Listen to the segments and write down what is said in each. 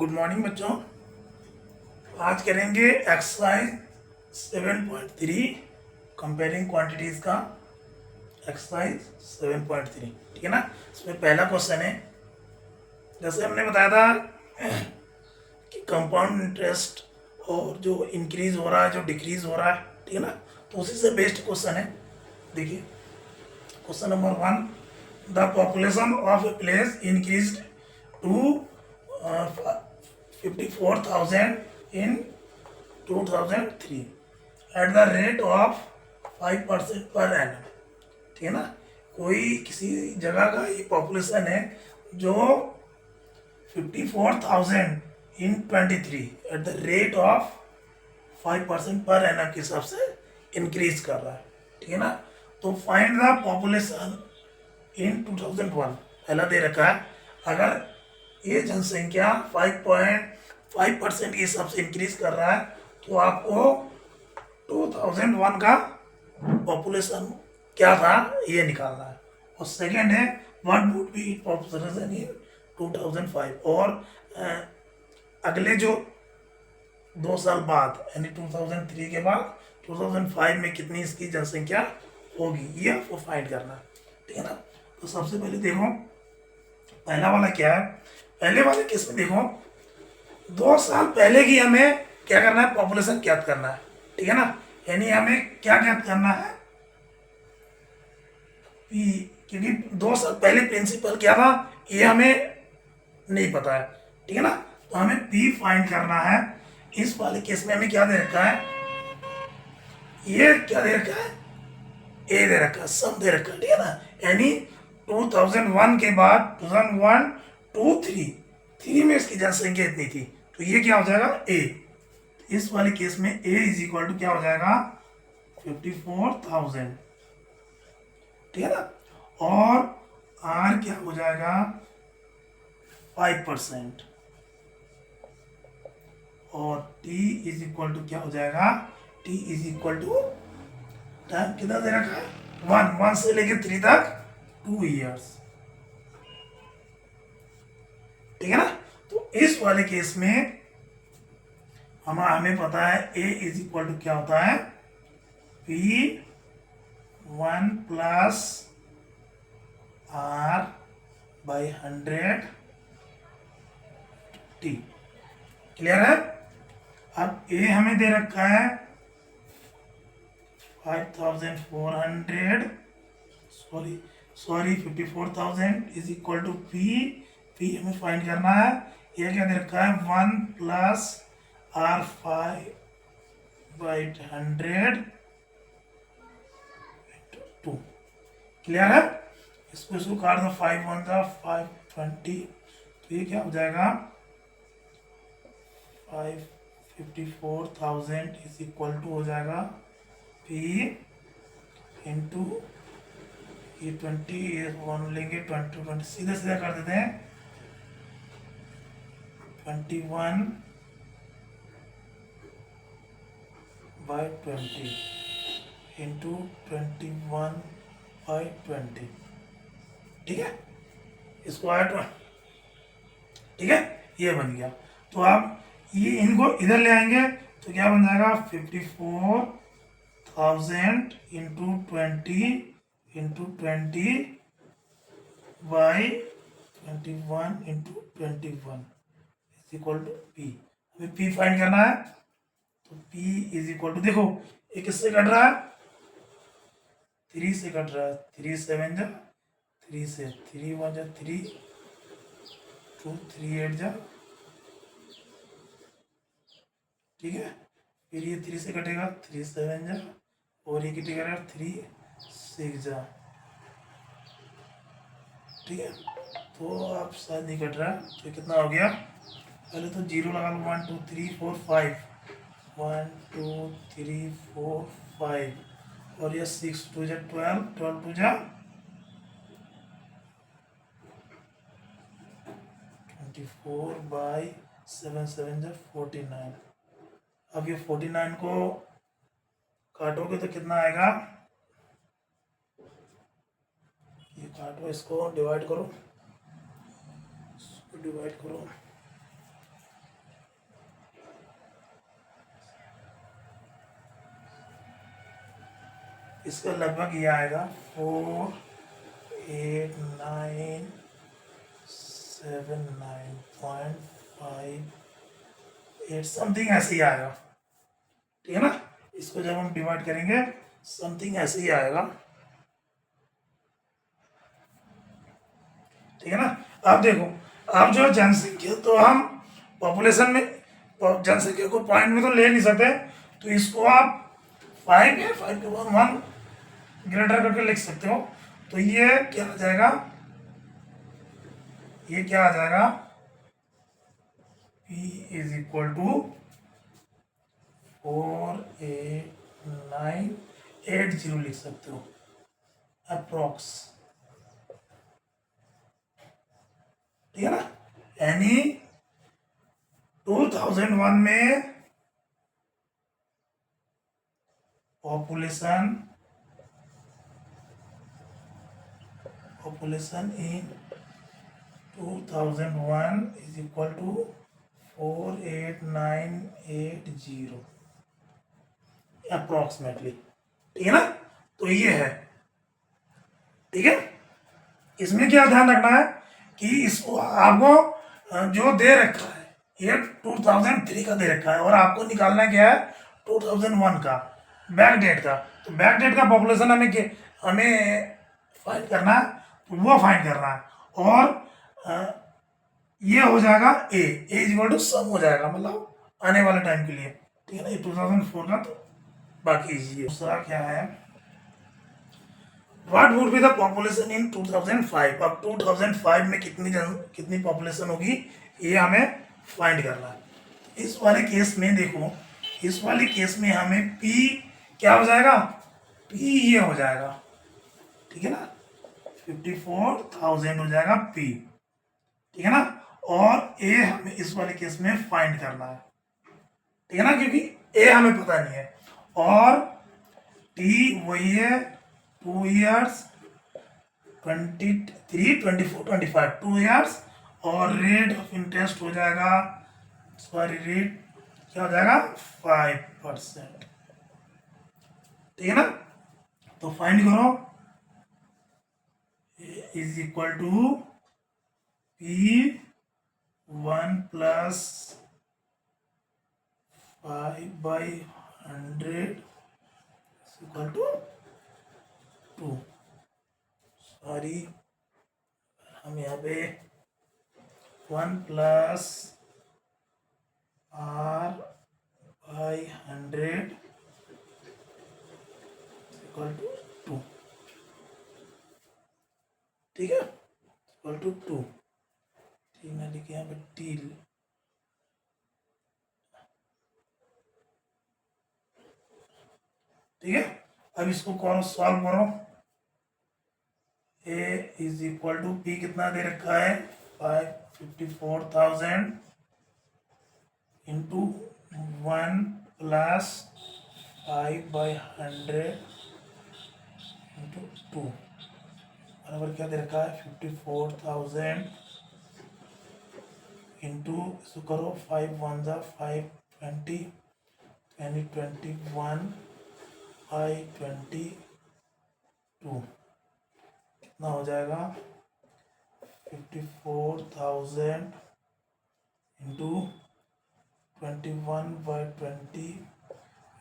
Good morning बच्चों। आज करेंगे एक्सरसाइज 7.3 कंपेयरिंग क्वांटिटीज का एक्सरसाइज 7.3। ठीक है ना। इसमें पहला क्वेश्चन है, जैसे हमने बताया था कि कंपाउंड इंटरेस्ट और जो इंक्रीज हो रहा है जो डिक्रीज हो रहा है, ठीक है ना, तो उसी से बेस्ड क्वेश्चन है। देखिए question number 1, the population of a place increase to 54,000 in 2003 at the rate of 5% per annum. ठीक है ना। कोई किसी जगह का ये पॉपुलेशन है जो 54,000 इन 23 eight the rate of 5% per annum के हिसाब से इंक्रीज कर रहा है। ठीक है ना। तो फाइंड द पॉपुलेशन इन 2001 पहला दे रखा है। अगर ये जनसंख्या 5.5% के हिसाब से इंक्रीज कर रहा है तो आपको 2001 का पॉपुलेशन क्या था ये निकालना है। और सेकंड है, what would be population in 2005, और अगले जो 2 साल बाद यानी 2003 के बाद 2005 में कितनी इसकी जनसंख्या होगी, ये आपको फाइंड करना है। ठीक है ना। तो सबसे पहले देखो पहला वाला क्या है। पहले वाले केस में देखो 2 साल पहले की हमें क्या करना है, पॉपुलेशन ज्ञात करना है। ठीक है ना। यानी हमें क्या ज्ञात करना है, पी, क्योंकि 2 साल पहले प्रिंसिपल क्या था ये हमें नहीं पता है। ठीक है ना। तो हमें पी फाइंड करना है। इस वाले केस में हमें क्या दे रखा है, ये क्या दे रखा है, ए दे रखा है, सम दे रखा है। ठीक है ना। यानी 2001 के बाद 2001 2 3 में इसकी जनसंख्या इतनी थी, तो ये क्या हो जाएगा ए। इस वाले केस में ए इज इक्वल टू क्या हो जाएगा 54,000। ठीक है ना। और आर क्या हो जाएगा 5%, और टी इज इक्वल टू क्या हो जाएगा, T is equal to time कितना दे रखा है 1 से लेके 3 तक 2 ईयर्स। ठीक है ना। तो इस वाले केस में हमें पता है a इज इक्वल टू क्या होता है P1 plus R/100 T। Clear है। अब a हमें दे रखा है 5,400 sorry 54,000 is equal to P हमें फाइंड करना है। ये क्या दे रखा है 1 प्लस R/100 2। क्लियर है। इसको काट दो, 5 1 जा 520, तो ये क्या हो जाएगा 54,000 इज इक्वल टू हो जाएगा P इंटू ये 20 वन लेंगे 20 सीधे सीधे कर देते हैं 21/20 इंटू 21/20। ठीक है। इसको ऐड, ठीक है, ये बन गया। तो आप ये इनको इधर ले आएंगे तो क्या बन जाएगा 54,000 into 20/21 into 21 is equal to P. हमें पी फाइंड करना है, तो पी इज इक्वल टू देखो ये किससे कट रहा है 3 से कट रहा है, 3 7 जा 3 से 3 1 जा 3 2 3 8 जा। ठीक है। फिर ये 3 से कटेगा 3 7 जा, और ये कटेगा 3 6 जा। ठीक है। तो आप शायद नहीं कट रहा है, तो कितना हो गया, पहले तो 0 लगा लो 1 2 3 4 5 1 2 3 4 5, और ये 6 2 जा 12 12 2 जा 24/7 7 जा 49। अब ये 49 को काटोगे तो कितना आएगा, ये काटो, इसको डिवाइड करो, इसको डिवाइड करो इसका लगभग ये आएगा 48979.58 समथिंग ऐसे ही आएगा। ठीक है ना। इसको जब हम डिवाइड करेंगे समथिंग ऐसे ही आएगा। ठीक है ना। अब देखो, अब जो जनसंख्या तो हम पॉपुलेशन में जनसंख्या को पॉइंट में तो ले नहीं सकते, तो इसको आप 5 है 5 के बाद 1 ग्रेटर करके लिख सकते हो। तो ये क्या आ जाएगा, ये क्या आ जाएगा, P इज इक्वल टू 48980 लिख सकते हो अप्रोक्स। ठीक है ना। यानी 2001 में population in 2001 is equal to 48980 approximately. ठीक है ना। तो ये है। ठीक है। इसमें क्या ध्यान रखना है कि इसको आपको जो दे रखा है ये 2003 का दे रखा है, और आपको निकालना क्या है 2001 का बैक डेट का। तो बैक डेट का पॉपुलेशन हमें फाइंड करना है, तो वो फाइंड करना है। और ये हो जाएगा ए इज इक्वल टू सम हो जाएगा, मतलब आने वाले टाइम के लिए। ठीक है ना। ये 2004 का, तो बाकी ये दूसरा क्या है, what would be the population in 2005। अब 2005 में कितनी पॉपुलेशन होगी ये हमें फाइंड करना है। इस वाले केस में देखो, इस वाले केस में हमें पी क्या हो जाएगा, पी ये हो जाएगा। ठीक है ना। 54,000 हो जाएगा पी। ठीक है ना। और ए हमें इस वाले केस में फाइंड करना है। ठीक है ना, क्योंकि ए हमें पता नहीं है। और टी वही है 2 years 23 24 25 2 years। और रेट ऑफ इंटरेस्ट हो जाएगा, सॉरी रेट क्या हो जाएगा 5%। ठीक है ना। तो फाइंड करो is equal to P1 plus 5/100 equal to 2। Sorry, हम यहाँ पे 1 प्लस R/100 इक्वल टू 2। ठीक है, इक्वल टू 2। ठीक है, लिखे यहाँ पे टील। ठीक है। अब इसको करो, सॉल्व करो। ए इज इक्वल टू पी कितना दे रखा है 54,000 इंटू 1 प्लस 5/100 इंटू 2 बराबर क्या दे रखा है 54,000 इंटू, इसको करो 5 1 जा 5 20 यानी 21/22 कितना हो जाएगा 54,000 इंटू 21/20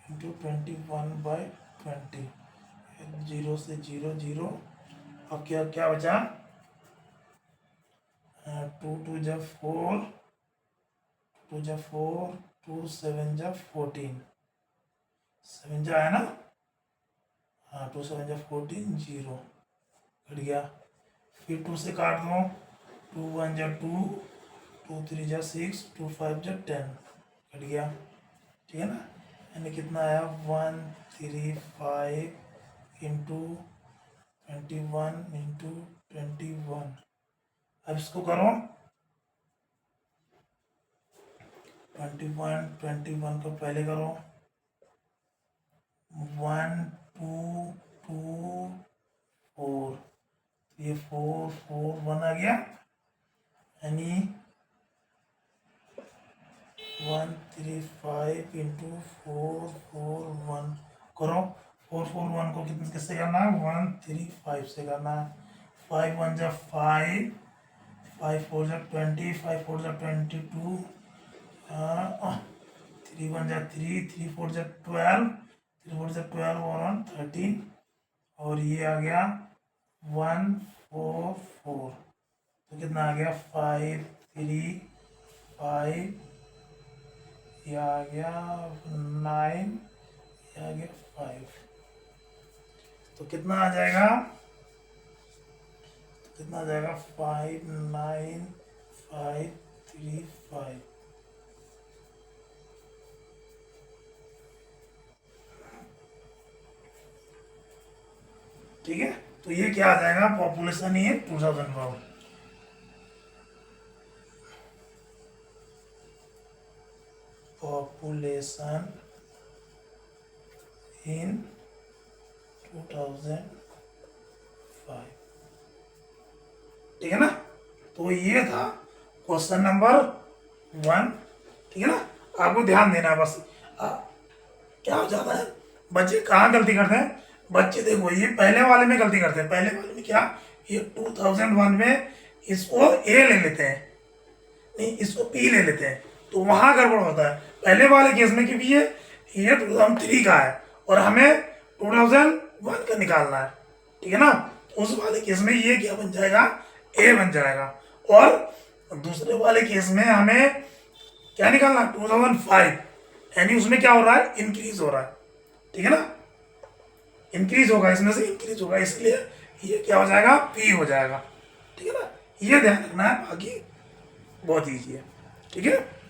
इंटू 21/20। 0 से 0 0। और क्या क्या बचा 2 2 जा 4 2 जा 4 2 7 जा 14 7 जा है ना। हाँ 2 7 जा 14 0 कट गया। फिर 2 से काट दो 2 1 जा 2 2 3 जा 6 2 5 जा 10 कट गया। ठीक है ना। यानी कितना आया 135 इंटू 21 इंटू 21। अब इसको करो 21 को पहले करो 1 2 2 4। ये 4 4 1 आ गया, यानी 135 इंटू 4 4 1 करो 441 को किससे करना है, 135 से करना है। 5 1 जा 5, 5 4 जा 20, 5 4 जा 22, 3 1 जा 3, 3 4 जा 12, 3 4 जा 12 और 1 13, और ये आ गया 144। तो कितना आ गया 5 3 5, ये आ गया 9, ये आ गया 5। तो कितना आ जाएगा, 5 9 5 3 5। ठीक है, तो ये क्या आ जाएगा, पॉपुलेशन इन 2012। Population in 2005। ठीक है ना। तो ये था क्वेश्चन नंबर 1। ठीक है ना, आपको ध्यान देना है बस। क्या हो जाता है, बच्चे कहाँ गलती करते हैं, बच्चे देखो ये पहले वाले में गलती करते हैं। पहले वाले में क्या, ये 2001 में इसको ए ले लेते हैं, नहीं इसको पी ले लेते हैं, तो वहां गड़बड़ होता है पहले वाले केस में, क्योंकि ये 2003 का है और हमें 2001 का निकालना है। ठीक है ना, तो उस वाले केस में ये क्या बन जाएगा, ए बन जाएगा। और दूसरे वाले केस में हमें क्या निकालना, 2005, यानी उसमें क्या हो रहा है, इंक्रीज हो रहा है। ठीक है ना, इंक्रीज होगा, इसमें से इंक्रीज होगा, इसलिए ये क्या हो जाएगा, पी हो जाएगा। ठीक है ना, ये ध्यान रखना है, बाकी बहुत ईजी है। ठीक है।